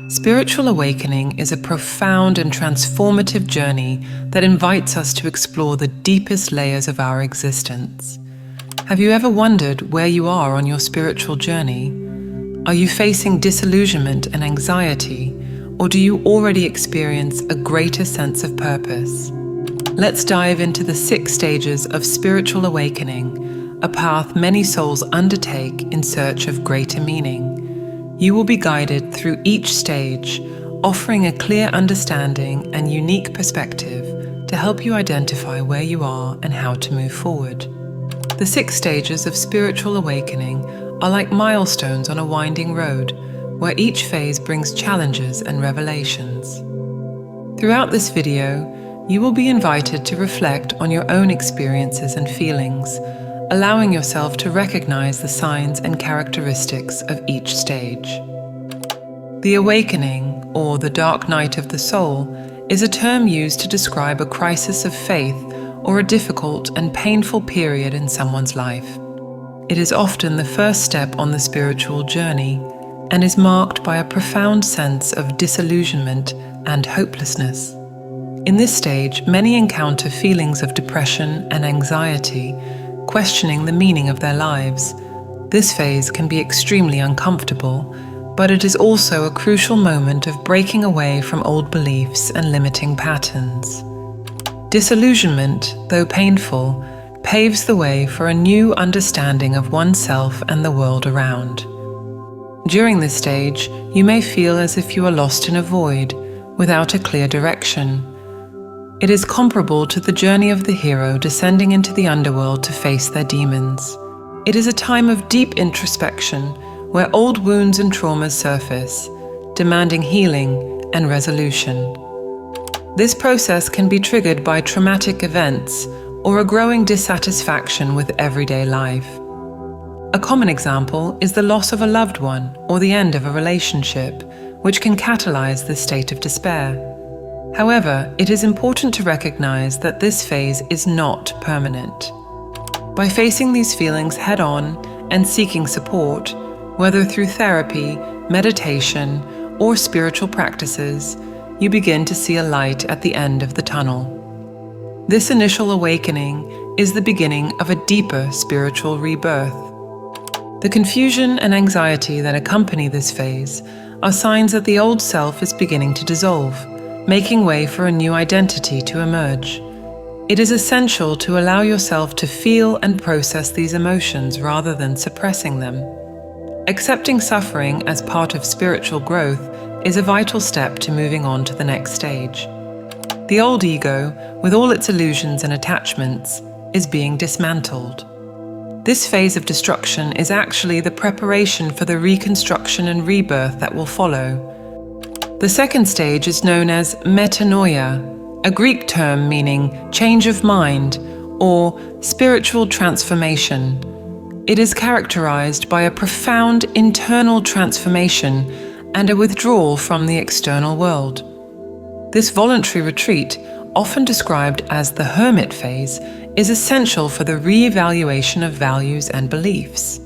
Spiritual awakening is a profound and transformative journey that invites us to explore the deepest layers of our existence. Have you ever wondered where you are on your spiritual journey? Are you facing disillusionment and anxiety, or do you already experience a greater sense of purpose? Let's dive into the 6 stages of spiritual awakening, a path many souls undertake in search of greater meaning. You will be guided through each stage, offering a clear understanding and unique perspective to help you identify where you are and how to move forward. The 6 stages of spiritual awakening are like milestones on a winding road, where each phase brings challenges and revelations. Throughout this video, you will be invited to reflect on your own experiences and feelings, allowing yourself to recognize the signs and characteristics of each stage. The awakening, or the dark night of the soul, is a term used to describe a crisis of faith or a difficult and painful period in someone's life. It is often the first step on the spiritual journey and is marked by a profound sense of disillusionment and hopelessness. In this stage, many encounter feelings of depression and anxiety, questioning the meaning of their lives. This phase can be extremely uncomfortable, but it is also a crucial moment of breaking away from old beliefs and limiting patterns. Disillusionment, though painful, paves the way for a new understanding of oneself and the world around. During this stage, you may feel as if you are lost in a void, without a clear direction. It is comparable to the journey of the hero descending into the underworld to face their demons. It is a time of deep introspection where old wounds and traumas surface, demanding healing and resolution. This process can be triggered by traumatic events or a growing dissatisfaction with everyday life. A common example is the loss of a loved one or the end of a relationship, which can catalyze this state of despair. However, it is important to recognize that this phase is not permanent. By facing these feelings head-on and seeking support, whether through therapy, meditation, or spiritual practices, you begin to see a light at the end of the tunnel. This initial awakening is the beginning of a deeper spiritual rebirth. The confusion and anxiety that accompany this phase are signs that the old self is beginning to dissolve, making way for a new identity to emerge. It is essential to allow yourself to feel and process these emotions rather than suppressing them. Accepting suffering as part of spiritual growth is a vital step to moving on to the next stage. The old ego, with all its illusions and attachments, is being dismantled. This phase of destruction is actually the preparation for the reconstruction and rebirth that will follow. The second stage is known as Metanoia, a Greek term meaning change of mind or spiritual transformation. It is characterized by a profound internal transformation and a withdrawal from the external world. This voluntary retreat, often described as the hermit phase, is essential for the re-evaluation of values and beliefs.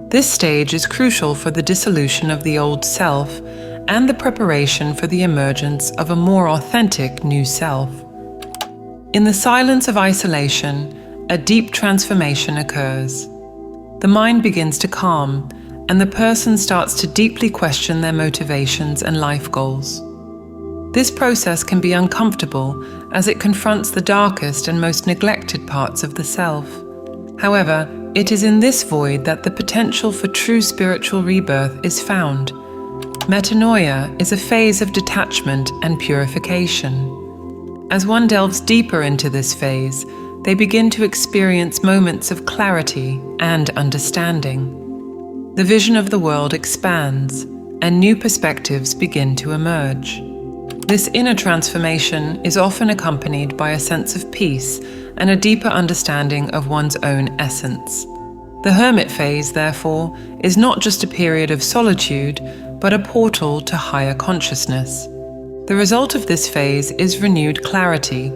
This stage is crucial for the dissolution of the old self and the preparation for the emergence of a more authentic new self. In the silence of isolation, a deep transformation occurs. The mind begins to calm, and the person starts to deeply question their motivations and life goals. This process can be uncomfortable as it confronts the darkest and most neglected parts of the self. However, it is in this void that the potential for true spiritual rebirth is found. Metanoia is a phase of detachment and purification. As one delves deeper into this phase, they begin to experience moments of clarity and understanding. The vision of the world expands, and new perspectives begin to emerge. This inner transformation is often accompanied by a sense of peace and a deeper understanding of one's own essence. The hermit phase, therefore, is not just a period of solitude, but a portal to higher consciousness. The result of this phase is renewed clarity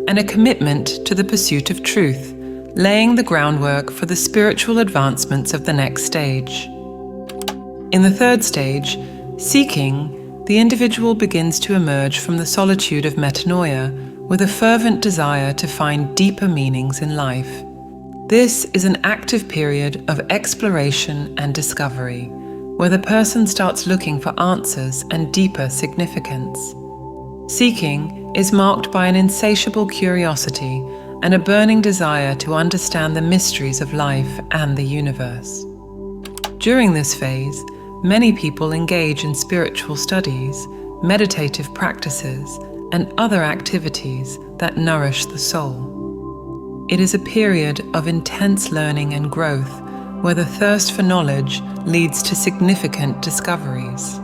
and a commitment to the pursuit of truth, laying the groundwork for the spiritual advancements of the next stage. In the third stage, seeking, the individual begins to emerge from the solitude of metanoia with a fervent desire to find deeper meanings in life. This is an active period of exploration and discovery, where the person starts looking for answers and deeper significance. Seeking is marked by an insatiable curiosity and a burning desire to understand the mysteries of life and the universe. During this phase, many people engage in spiritual studies, meditative practices, and other activities that nourish the soul. It is a period of intense learning and growth, where the thirst for knowledge leads to significant discoveries.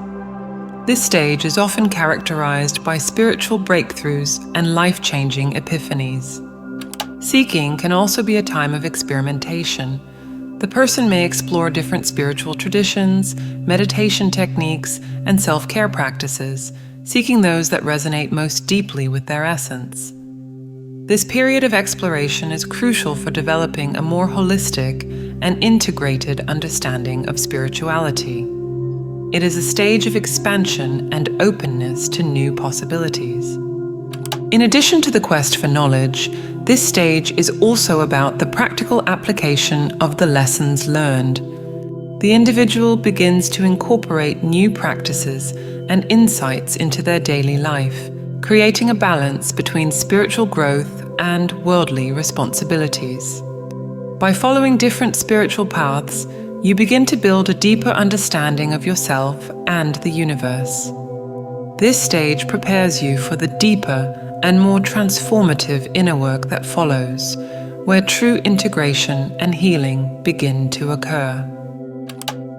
This stage is often characterized by spiritual breakthroughs and life-changing epiphanies. Seeking can also be a time of experimentation. The person may explore different spiritual traditions, meditation techniques, and self-care practices, seeking those that resonate most deeply with their essence. This period of exploration is crucial for developing a more holistic and integrated understanding of spirituality. It is a stage of expansion and openness to new possibilities. In addition to the quest for knowledge, this stage is also about the practical application of the lessons learned. The individual begins to incorporate new practices and insights into their daily life, creating a balance between spiritual growth and worldly responsibilities. By following different spiritual paths, you begin to build a deeper understanding of yourself and the universe. This stage prepares you for the deeper and more transformative inner work that follows, where true integration and healing begin to occur.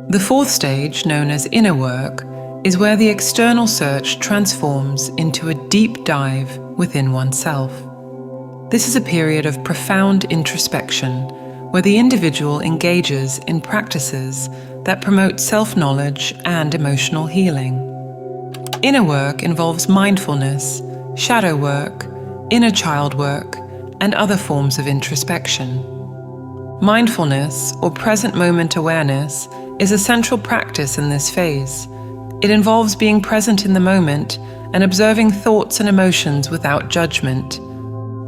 The fourth stage, known as inner work, is where the external search transforms into a deep dive within oneself. This is a period of profound introspection, where the individual engages in practices that promote self-knowledge and emotional healing. Inner work involves mindfulness, shadow work, inner child work, and other forms of introspection. Mindfulness, or present moment awareness, is a central practice in this phase. It involves being present in the moment and observing thoughts and emotions without judgment.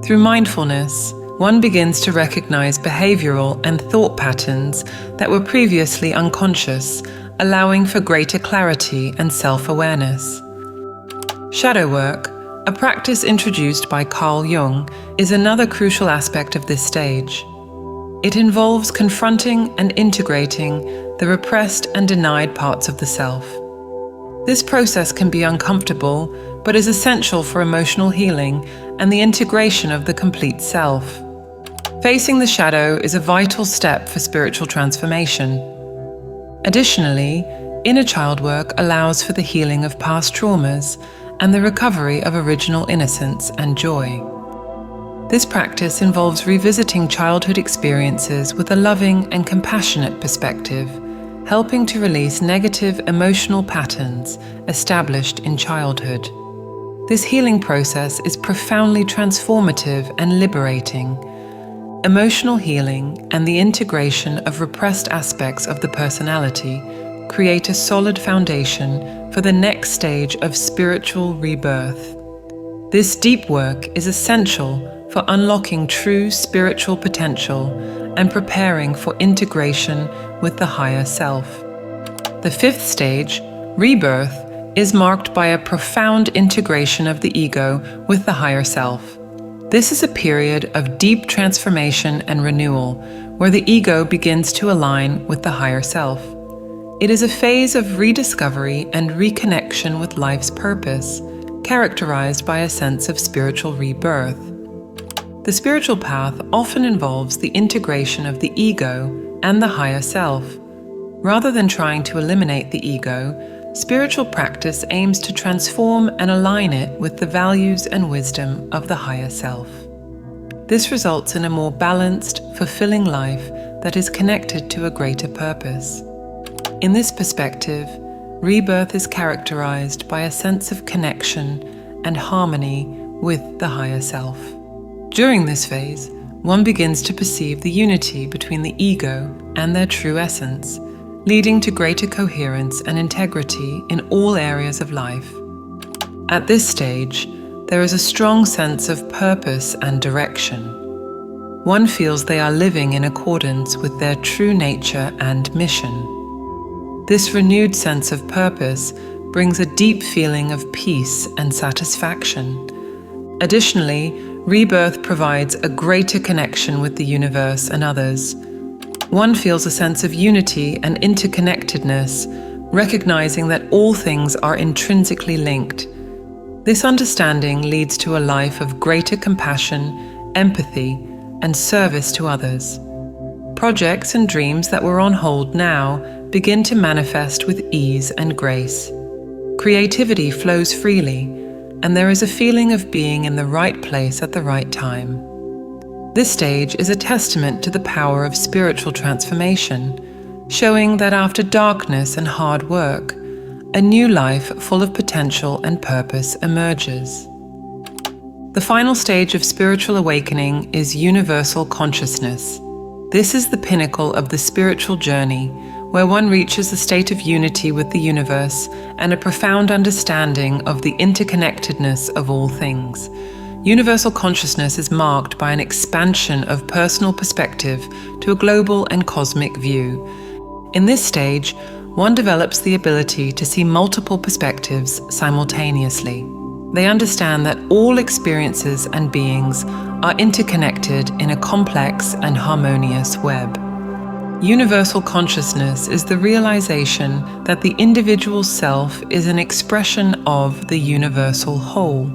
Through mindfulness, one begins to recognize behavioral and thought patterns that were previously unconscious, allowing for greater clarity and self-awareness. Shadow work, a practice introduced by Carl Jung, is another crucial aspect of this stage. It involves confronting and integrating the repressed and denied parts of the self. This process can be uncomfortable, but is essential for emotional healing and the integration of the complete self. Facing the shadow is a vital step for spiritual transformation. Additionally, inner child work allows for the healing of past traumas and the recovery of original innocence and joy. This practice involves revisiting childhood experiences with a loving and compassionate perspective, helping to release negative emotional patterns established in childhood. This healing process is profoundly transformative and liberating. Emotional healing and the integration of repressed aspects of the personality create a solid foundation for the next stage of spiritual rebirth. This deep work is essential for unlocking true spiritual potential and preparing for integration with the higher self. The fifth stage, rebirth, is marked by a profound integration of the ego with the higher self. This is a period of deep transformation and renewal, where the ego begins to align with the higher self. It is a phase of rediscovery and reconnection with life's purpose, characterized by a sense of spiritual rebirth. The spiritual path often involves the integration of the ego and the higher self. Rather than trying to eliminate the ego, spiritual practice aims to transform and align it with the values and wisdom of the higher self. This results in a more balanced, fulfilling life that is connected to a greater purpose. In this perspective, rebirth is characterized by a sense of connection and harmony with the higher self. During this phase, one begins to perceive the unity between the ego and their true essence, leading to greater coherence and integrity in all areas of life. At this stage, there is a strong sense of purpose and direction. One feels they are living in accordance with their true nature and mission. This renewed sense of purpose brings a deep feeling of peace and satisfaction. Additionally, rebirth provides a greater connection with the universe and others. One feels a sense of unity and interconnectedness, recognizing that all things are intrinsically linked. This understanding leads to a life of greater compassion, empathy, and service to others. Projects and dreams that were on hold now begin to manifest with ease and grace. Creativity flows freely, and there is a feeling of being in the right place at the right time. This stage is a testament to the power of spiritual transformation, showing that after darkness and hard work, a new life full of potential and purpose emerges. The final stage of spiritual awakening is universal consciousness. This is the pinnacle of the spiritual journey, where one reaches a state of unity with the universe and a profound understanding of the interconnectedness of all things. Universal consciousness is marked by an expansion of personal perspective to a global and cosmic view. In this stage, one develops the ability to see multiple perspectives simultaneously. They understand that all experiences and beings are interconnected in a complex and harmonious web. Universal consciousness is the realization that the individual self is an expression of the universal whole.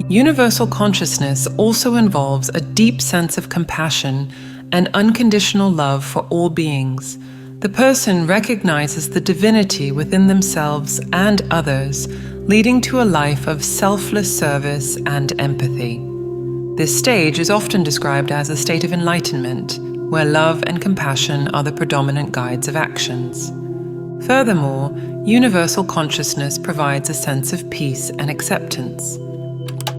Universal consciousness also involves a deep sense of compassion and unconditional love for all beings. The person recognizes the divinity within themselves and others, leading to a life of selfless service and empathy. This stage is often described as a state of enlightenment, where love and compassion are the predominant guides of actions. Furthermore, universal consciousness provides a sense of peace and acceptance.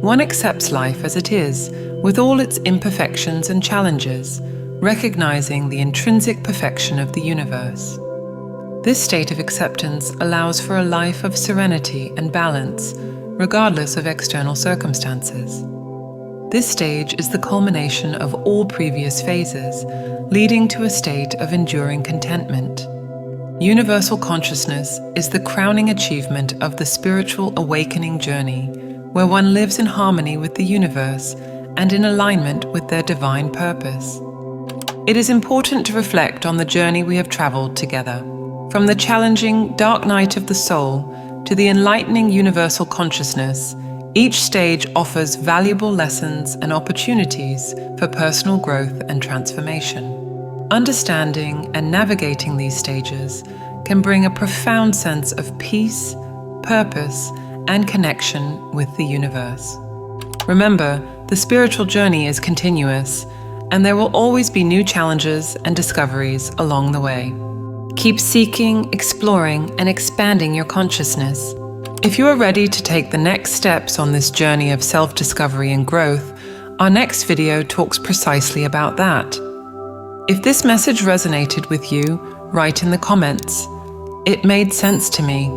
One accepts life as it is, with all its imperfections and challenges, recognizing the intrinsic perfection of the universe. This state of acceptance allows for a life of serenity and balance, regardless of external circumstances. This stage is the culmination of all previous phases, leading to a state of enduring contentment. Universal consciousness is the crowning achievement of the spiritual awakening journey, where one lives in harmony with the universe and in alignment with their divine purpose. It is important to reflect on the journey we have traveled together. From the challenging dark night of the soul to the enlightening universal consciousness, each stage offers valuable lessons and opportunities for personal growth and transformation. Understanding and navigating these stages can bring a profound sense of peace, purpose, and connection with the universe. Remember, the spiritual journey is continuous, and there will always be new challenges and discoveries along the way. Keep seeking, exploring, and expanding your consciousness. If you are ready to take the next steps on this journey of self-discovery and growth, our next video talks precisely about that. If this message resonated with you, write in the comments. It made sense to me.